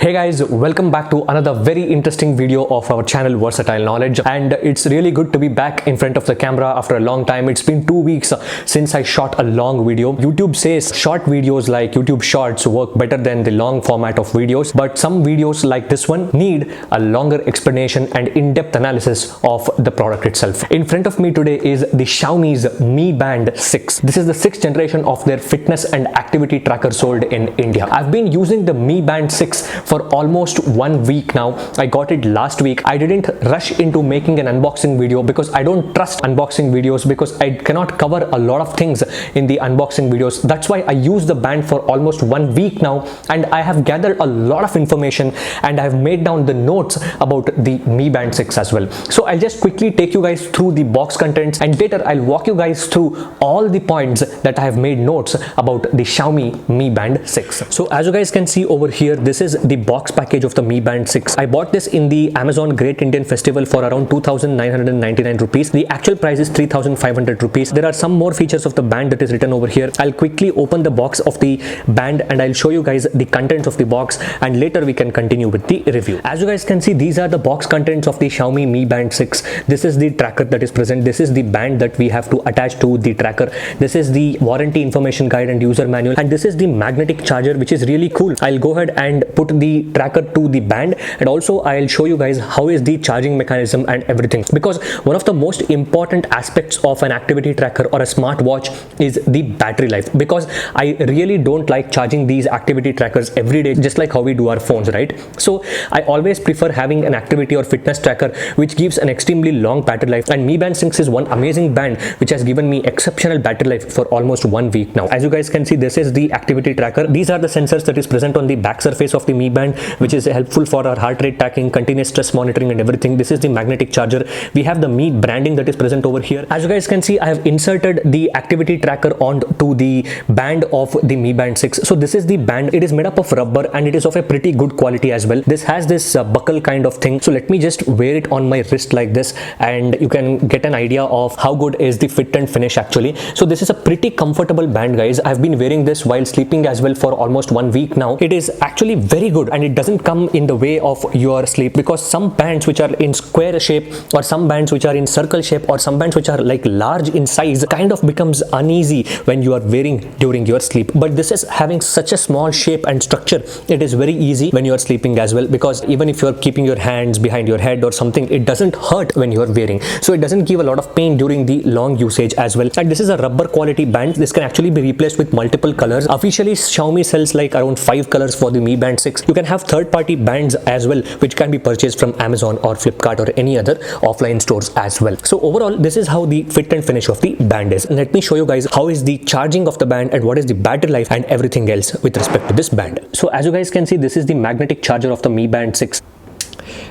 Hey guys, welcome back to another very interesting video of our channel Versatile Knowledge, and it's really good to be back in front of the camera after a long time. It's been 2 weeks since I shot a long video. YouTube says short videos like YouTube Shorts work better than the long format of videos, but some videos like this one need a longer explanation and in-depth analysis of the product itself. In front of me today is the Xiaomi's Mi Band 6. This is the 6th generation of their fitness and activity tracker sold in India. I've been using the Mi Band 6 for almost 1 week now. I got it last week. I didn't rush into making an unboxing video because I don't trust unboxing videos, because I cannot cover a lot of things in the unboxing videos. That's why I use the band for almost 1 week now, and I have gathered a lot of information and I have made down the notes about the Mi Band 6 as well. So I'll just quickly take you guys through the box contents, and later I'll walk you guys through all the points that I have made notes about the Xiaomi Mi Band 6. So as you guys can see over here, this is the box package of the Mi Band 6. I bought this in the Amazon Great Indian Festival for around 2,999 rupees. The actual price is 3,500 rupees. There are some more features of the band that is written over here. I'll quickly open the box of the band and I'll show you guys the contents of the box, and later we can continue with the review. As you guys can see, these are the box contents of the Xiaomi Mi Band 6. This is the tracker that is present. This is the band that we have to attach to the tracker. This is the warranty information guide and user manual, and this is the magnetic charger, which is really cool. I'll go ahead and put the tracker to the band, and also I'll show you guys how is the charging mechanism and everything, because one of the most important aspects of an activity tracker or a smartwatch is the battery life, because I really don't like charging these activity trackers every day just like how we do our phones, right? So I always prefer having an activity or fitness tracker which gives an extremely long battery life, and Mi Band 6 is one amazing band which has given me exceptional battery life for almost 1 week now. As you guys can see, this is the activity tracker. These are the sensors that is present on the back surface of the Mi Band, which is helpful for our heart rate tracking, continuous stress monitoring and everything. This is the magnetic charger. We have the Mi branding that is present over here. As you guys can see, I have inserted the activity tracker onto the band of the Mi Band 6. So this is the band. It is made up of rubber and it is of a pretty good quality as well. This has this buckle kind of thing. So let me just wear it on my wrist like this, and you can get an idea of how good is the fit and finish actually. So this is a pretty comfortable band, guys. I've been wearing this while sleeping as well for almost 1 week now. It is actually very good, and it doesn't come in the way of your sleep, because some bands which are in square shape, or some bands which are in circle shape, or some bands which are like large in size, kind of becomes uneasy when you are wearing during your sleep. But this is having such a small shape and structure, it is very easy when you are sleeping as well, because even if you are keeping your hands behind your head or something, it doesn't hurt when you are wearing. So it doesn't give a lot of pain during the long usage as well. And this is a rubber quality band. This can actually be replaced with multiple colors. Officially Xiaomi sells like around 5 colors for the Mi Band 6. You can have third-party bands as well, which can be purchased from Amazon or Flipkart or any other offline stores as well. So overall, this is how the fit and finish of the band is. And let me show you guys how is the charging of the band and what is the battery life and everything else with respect to this band. So as you guys can see, this is the magnetic charger of the Mi Band 6.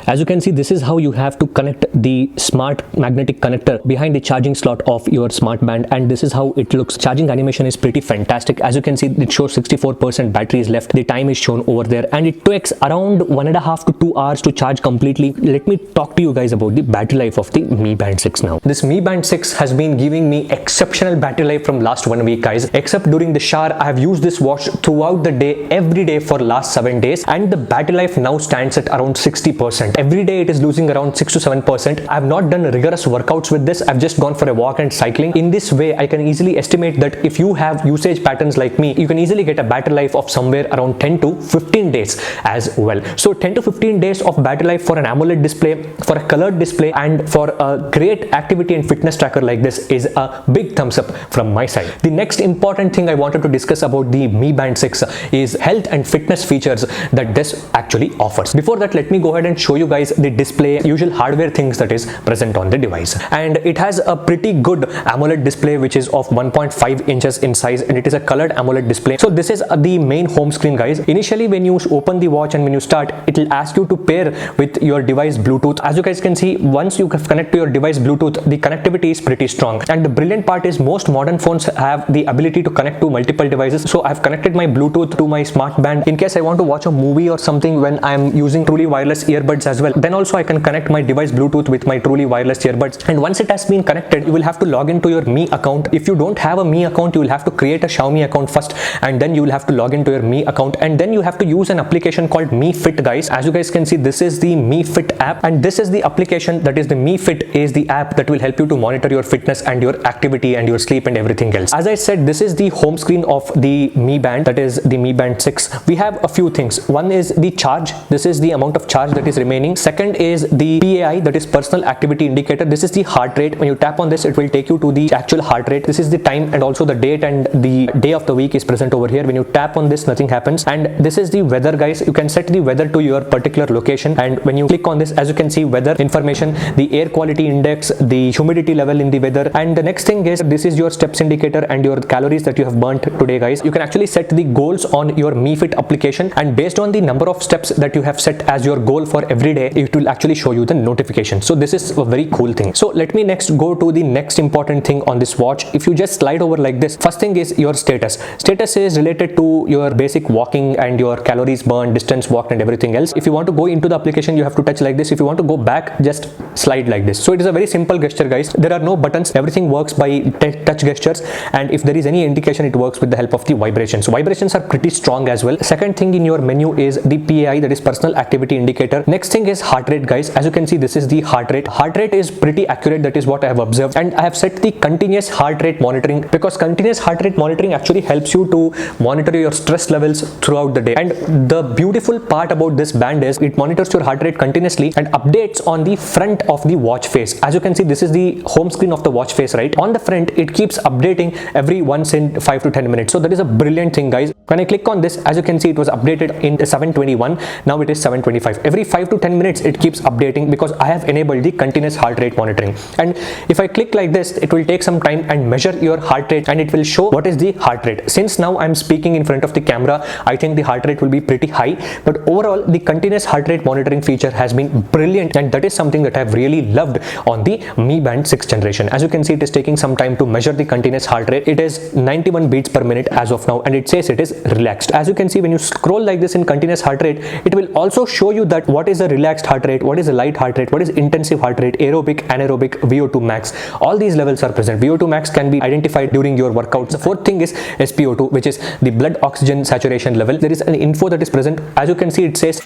As you can see, this is how you have to connect the smart magnetic connector behind the charging slot of your smart band, and this is how it looks. Charging animation is pretty fantastic. As you can see, it shows 64% battery is left. The time is shown over there, and it takes around 1.5 to 2 hours to charge completely. Let me talk to you guys about the battery life of the Mi Band 6 now. This Mi Band 6 has been giving me exceptional battery life from last 1 week, guys. Except during the shower, I have used this watch throughout the day, every day for last 7 days, and the battery life now stands at around 60%. Every day it is losing around 6 to 7%. I have not done rigorous workouts with this. I've just gone for a walk and cycling. In this way, I can easily estimate that if you have usage patterns like me, you can easily get a battery life of somewhere around 10 to 15 days as well. So 10 to 15 days of battery life for an AMOLED display, for a colored display, and for a great activity and fitness tracker like this is a big thumbs up from my side. The next important thing I wanted to discuss about the Mi Band 6 is health and fitness features that this actually offers. Before that, let me go ahead and show you guys the display, usual hardware things that is present on the device. And it has a pretty good AMOLED display which is of 1.5 inches in size, and it is a colored AMOLED display. So this is the main home screen, guys. Initially when you open the watch and when you start, it will ask you to pair with your device Bluetooth. As you guys can see, once you connect to your device Bluetooth, the connectivity is pretty strong. And the brilliant part is most modern phones have the ability to connect to multiple devices. So I've connected my Bluetooth to my smart band in case I want to watch a movie or something when I'm using truly wireless ear earbuds as well. Then also I can connect my device Bluetooth with my truly wireless earbuds. And once it has been connected, you will have to log into your Mi account. If you don't have a Mi account, you will have to create a Xiaomi account first, and then you will have to log into your Mi account, and then you have to use an application called Mi Fit, guys. As you guys can see, this is the Mi Fit app, and this is the application, that is the Mi Fit is the app that will help you to monitor your fitness and your activity and your sleep and everything else. As I said, this is the home screen of the Mi Band, that is the Mi Band 6. We have a few things. One is the charge. This is the amount of charge that is remaining. Second is the PAI, that is personal activity indicator. This is the heart rate. When you tap on this, it will take you to the actual heart rate. This is the time, and also the date and the day of the week is present over here. When you tap on this, nothing happens. And this is the weather, guys. You can set the weather to your particular location, and when you click on this, as you can see, weather information, the air quality index, the humidity level in the weather. And the next thing is, this is your steps indicator and your calories that you have burnt today, guys. You can actually set the goals on your Mi Fit application, and based on the number of steps that you have set as your goal for every day, it will actually show you the notification. So this is a very cool thing. So let me next go to the next important thing on this watch. If you just slide over like this, first thing is your status. Status is related to your basic walking and your calories burned, distance walked, and everything else. If you want to go into the application, you have to touch like this. If you want to go back, just slide like this. So it is a very simple gesture, guys. There are no buttons. Everything works by touch gestures, and if there is any indication, it works with the help of the vibrations. Vibrations are pretty strong as well. Second thing in your menu is the PAI, that is personal activity indicator. Next thing is heart rate, guys. As you can see, this is the heart rate. Heart rate is pretty accurate. That is what I have observed, and I have set the continuous heart rate monitoring, because continuous heart rate monitoring actually helps you to monitor your stress levels throughout the day. And the beautiful part about this band is it monitors your heart rate continuously and updates on the front of the watch face. As you can see, this is the home screen of the watch face, right? On the front, it keeps updating every once in 5 to 10 minutes. So that is a brilliant thing, guys. When I click on this, as you can see, it was updated in 721. Now it is 725. Every 5 to 10 minutes, it keeps updating because I have enabled the continuous heart rate monitoring. And if I click like this, it will take some time and measure your heart rate, and it will show what is the heart rate. Since now I'm speaking in front of the camera, I think the heart rate will be pretty high, but overall the continuous heart rate monitoring feature has been brilliant, and that is something that I've really loved on the Mi Band 6th generation. As you can see, it is taking some time to measure the continuous heart rate. It is 91 beats per minute as of now, and it says it is relaxed. As you can see, when you scroll like this in continuous heart rate, it will also show you that what is a relaxed heart rate, what is a light heart rate, what is intensive heart rate, aerobic, anaerobic, VO2 max. All these levels are present. VO2 max can be identified during your workouts. The fourth thing is SpO2, which is the blood oxygen saturation level. There is an info that is present. As you can see, it says,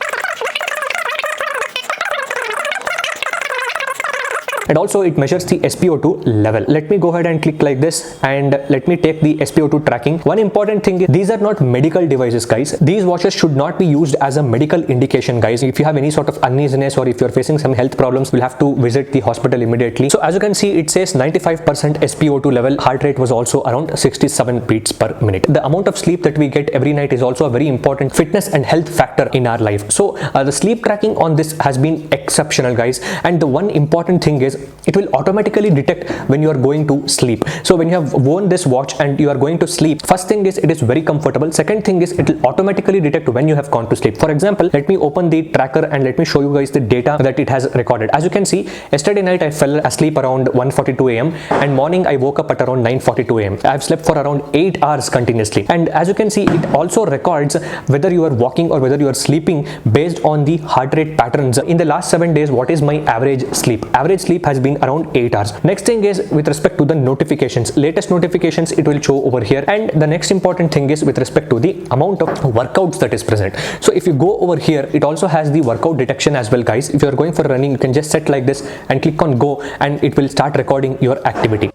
and also it measures the SpO2 level. Let me go ahead and click like this, and let me take the SpO2 tracking. One important thing is, these are not medical devices, guys. These watches should not be used as a medical indication, guys. If you have any sort of uneasiness, or if you're facing some health problems, you'll have to visit the hospital immediately. So as you can see, it says 95% SpO2 level. Heart rate was also around 67 beats per minute. The amount of sleep that we get every night is also a very important fitness and health factor in our life. So the sleep tracking on this has been exceptional, guys. And the one important thing is, it will automatically detect when you are going to sleep. So when you have worn this watch and you are going to sleep, first thing is, it is very comfortable. Second thing is, it will automatically detect when you have gone to sleep. For example, let me open the tracker and let me show you guys the data that it has recorded. As you can see, yesterday night I fell asleep around 1:42 a.m. and morning I woke up at around 9:42 a.m. I have slept for around 8 hours continuously. And as you can see, it also records whether you are walking or whether you are sleeping based on the heart rate patterns. In the last 7 days, what is my average sleep? Average sleep has been around 8 hours. Next thing is with respect to the notifications. Latest notifications it will show over here. And the next important thing is with respect to the amount of workouts that is present. So if you go over here, it also has the workout detection as well, guys. If you are going for running, you can just set like this and click on go, and it will start recording your activity.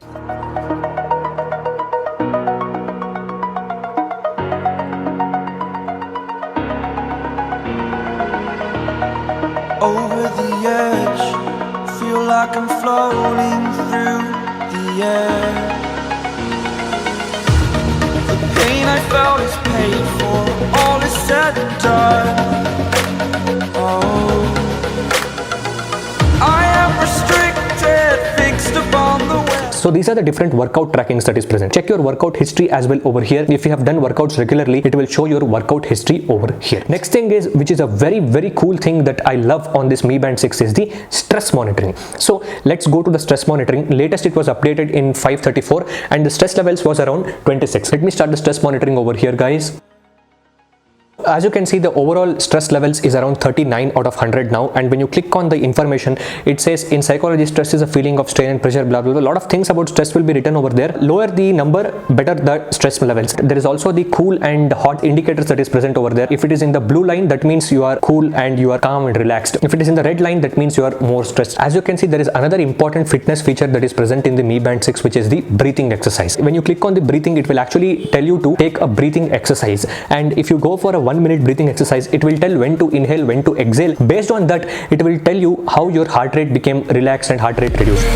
Over the edge, feel like I'm floating through the air. The pain I felt is paid for, all is said and done. Oh, I am restricted, fixed upon the web. So these are the different workout trackings that is present. Check your workout history as well over here. If you have done workouts regularly, it will show your workout history over here. Next thing is, which is a very cool thing that I love on this Mi Band 6, is the stress monitoring. So let's go to the stress monitoring. Latest it was updated in 5:34 and the stress levels was around 26. Let me start the stress monitoring over here, guys. As you can see, the overall stress levels is around 39 out of 100 now, and when you click on the information, it says in psychology stress is a feeling of strain and pressure, blah blah blah. A lot of things about stress will be written over there. Lower the number, better the stress levels. There is also the cool and hot indicators that is present over there. If it is in the blue line, that means you are cool and you are calm and relaxed. If it is in the red line, that means you are more stressed. As you can see, there is another important fitness feature that is present in the Mi Band 6, which is the breathing exercise. When you click on the breathing, it will actually tell you to take a breathing exercise, and if you go for a 1-minute breathing exercise, it will tell when to inhale, when to exhale. Based on that, it will tell you how your heart rate became relaxed and heart rate reduced.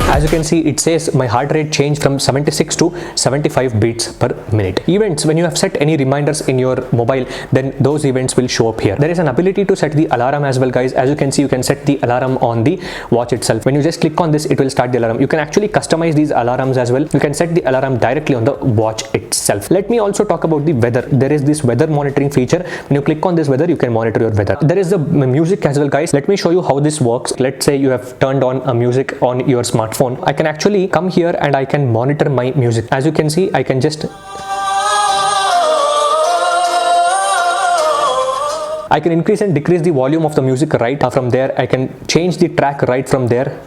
As you can see, it says my heart rate changed from 76 to 75 beats per minute. Events, when you have set any reminders in your mobile, then those events will show up here. There is an ability to set the alarm as well, guys. As you can see, you can set the alarm on the watch itself. When you just click on this, it will start the alarm. You can actually customize these alarms as well. You can set the alarm directly on the watch itself. Let me also talk about the weather. There is this weather monitoring feature. When you click on this weather, you can monitor your weather. There is the music as well, guys. Let me show you how this works. Let's say you have turned on a music on your smartphone. I can actually come here and I can monitor my music. As you can see, I can just increase and decrease the volume of the music right from there. I can change the track right from there.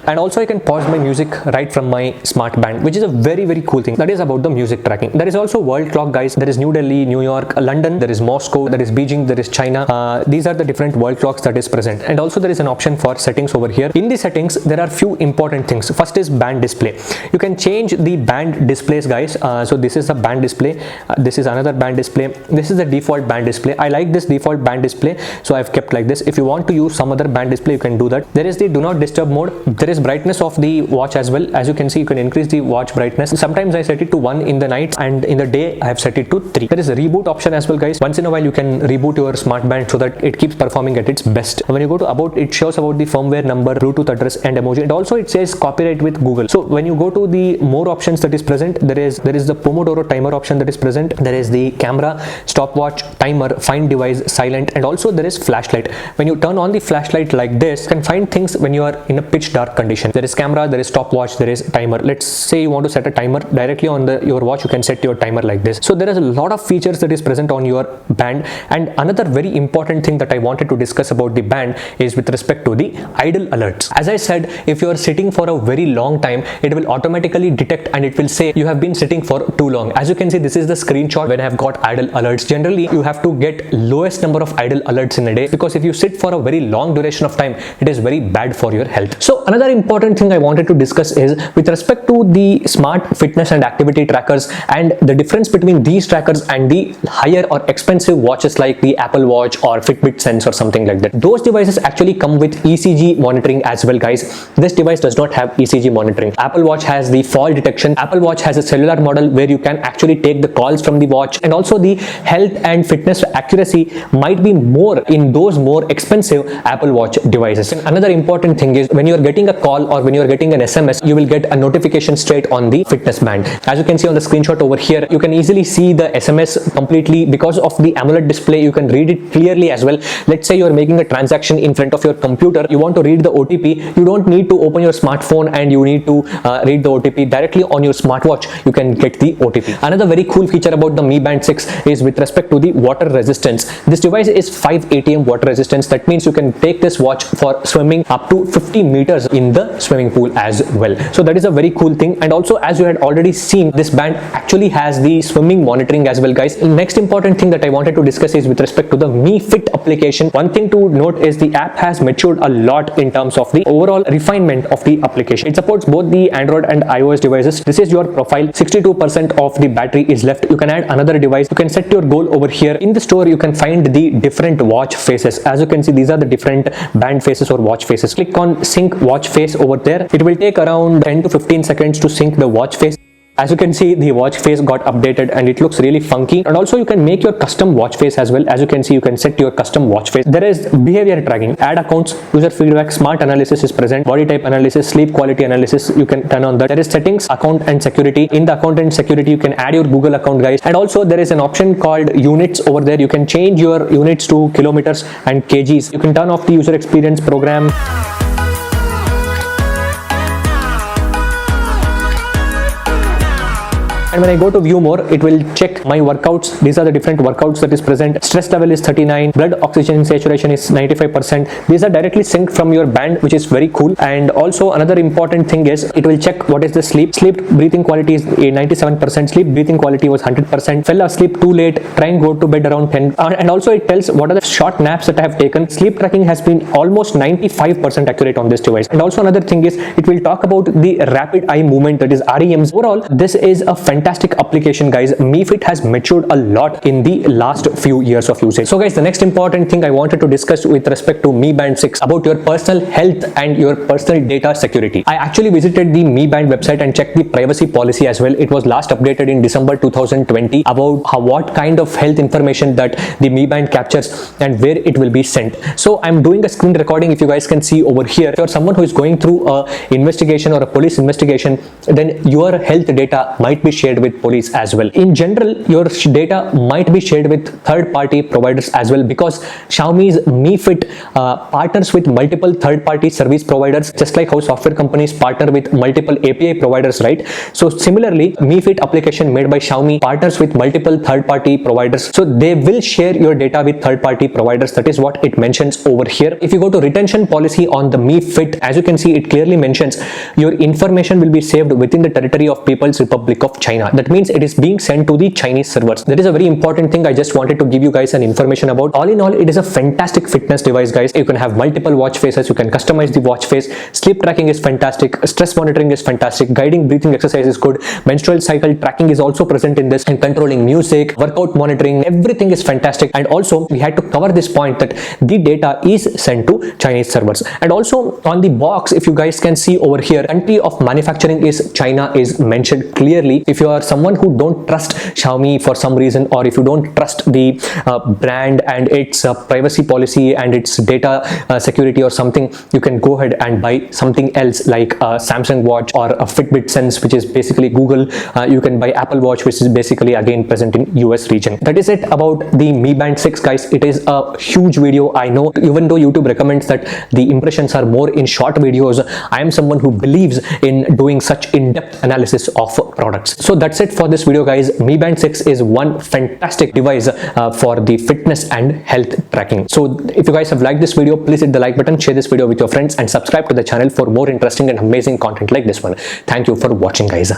And also I can pause my music right from my smart band, which is a very cool thing. That is about the music tracking. There is also world clock, guys. There is New Delhi, New York, London, there is Moscow, there is Beijing, there is China. These are the different world clocks that is present. And also there is an option for settings over here. In the settings, there are few important things. First is band display. You can change the band displays, guys. So this is the band display. This is another band display. This is the default band display. I like this default band display, so I've kept like this. If you want to use some other band display, you can do that. There is the do not disturb mode. There is brightness of the watch as well. As you can see, you can increase the watch brightness. Sometimes I set it to 1 in the night, and in the day I have set it to 3. There is a reboot option as well, guys. Once in a while you can reboot your smart band so that it keeps performing at its best. When you go to about, it shows about the firmware number, Bluetooth address and emoji, and also it says copyright with Google. So when you go to the more options that is present, there is the Pomodoro timer option that is present. There is the camera, stopwatch, timer, find device, silent, and also there is flashlight. When you turn on the flashlight like this, you can find things when you are in a pitch dark condition. There is camera, there is stopwatch, there is timer. Let's say you want to set a timer directly on your watch, you can set your timer like this. So there is a lot of features that is present on your band. And another very important thing that I wanted to discuss about the band is with respect to the idle alerts. As I said, if you are sitting for a very long time, it will automatically detect and it will say you have been sitting for too long. As you can see, this is the screenshot when I have got idle alerts. Generally, you have to get lowest number of idle alerts in a day, because if you sit for a very long duration of time, it is very bad for your health. So another important thing I wanted to discuss is with respect to the smart fitness and activity trackers, and the difference between these trackers and the higher or expensive watches like the Apple Watch or Fitbit Sense or something like that. Those devices actually come with ECG monitoring as well, guys. This device does not have ECG monitoring. Apple Watch has the fall detection. Apple Watch has a cellular model where you can actually take the calls from the watch, and also the health and fitness accuracy might be more in those more expensive Apple Watch devices. And another important thing is when you are getting a call or when you are getting an SMS, you will get a notification straight on the fitness band. As you can see on the screenshot over here, you can easily see the SMS completely because of the AMOLED display. You can read it clearly as well. Let's say you are making a transaction in front of your computer, you want to read the OTP, you don't need to open your smartphone and you need to read the OTP directly on your smartwatch. You can get the OTP. Another very cool feature about the Mi Band 6 is with respect to the water resistance. This device is 5 ATM water resistance. That means you can take this watch for swimming up to 50 meters in the swimming pool as well. So that is a very cool thing. And also, as you had already seen, this band actually has the swimming monitoring as well, guys. Next important thing that I wanted to discuss is with respect to the Mi Fit application. One thing to note is the app has matured a lot in terms of the overall refinement of the application. It supports both the Android and iOS devices. This is your profile. 62% of the battery is left. You can add another device. You can set your goal over here. In the store, you can find the different watch faces. As you can see, these are the different band faces or watch faces. Click on sync watch face over there. It will take around 10 to 15 seconds to sync the watch face. As you can see, the watch face got updated and it looks really funky. And also you can make your custom watch face as well. As you can see, you can set your custom watch face. There is behavior tracking, add accounts, user feedback, smart analysis is present, body type analysis, sleep quality analysis, you can turn on that. There is settings, account and security. In the account and security, you can add your Google account, guys. And also there is an option called units over there. You can change your units to kilometers and kgs. You can turn off the user experience program. And when I go to view more, it will check my workouts. These are the different workouts that is present. Stress level is 39, blood oxygen saturation is 95%. These are directly synced from your band, which is very cool. And also another important thing is it will check what is the sleep. Sleep breathing quality is 97%. Sleep breathing quality was 100%. Fell asleep too late. Try and go to bed around 10. And also it tells what are the short naps that I have taken. Sleep tracking has been almost 95% accurate on this device. And also another thing is it will talk about the rapid eye movement, that is REMs. Overall, this is a fantastic application, guys. MiFit has matured a lot in the last few years of usage. So guys, the next important thing I wanted to discuss with respect to Mi Band 6 about your personal health and your personal data security. I actually visited the Mi Band website and checked the privacy policy as well. It was last updated in December 2020 about what kind of health information that the Mi Band captures and where it will be sent. So I'm doing a screen recording. If you guys can see over here, if you're someone who is going through a investigation or a police investigation, then your health data might be shared with police as well. In general, your data might be shared with third-party providers as well, because Xiaomi's MiFit partners with multiple third-party service providers, just like how software companies partner with multiple API providers, right? So similarly, MiFit application made by Xiaomi partners with multiple third-party providers. So they will share your data with third-party providers. That is what it mentions over here. If you go to retention policy on the MiFit, as you can see, it clearly mentions your information will be saved within the territory of People's Republic of China. That means it is being sent to the Chinese servers. That is a very important thing I just wanted to give you guys an information about. All in all, it is a fantastic fitness device, guys. You can have multiple watch faces. You can customize the watch face. Sleep tracking is fantastic. Stress monitoring is fantastic. Guiding breathing exercise is good. Menstrual cycle tracking is also present in this, and controlling music, workout monitoring, everything is fantastic. And also we had to cover this point that the data is sent to Chinese servers. And also on the box, if you guys can see over here, country of manufacturing is China is mentioned clearly. If you are someone who don't trust Xiaomi for some reason, or if you don't trust the brand and its privacy policy and its data security or something, you can go ahead and buy something else like a Samsung watch or a Fitbit Sense, which is basically Google. You can buy Apple Watch, which is basically again present in US region. That is it about the Mi Band 6, guys. It is a huge video, I know. Even though YouTube recommends that the impressions are more in short videos, I am someone who believes in doing such in-depth analysis of products. So that's it for this video, guys. Mi Band 6 is one fantastic device for the fitness and health tracking. So if you guys have liked this video, please hit the like button, share this video with your friends, and subscribe to the channel for more interesting and amazing content like this one. Thank you for watching, guys.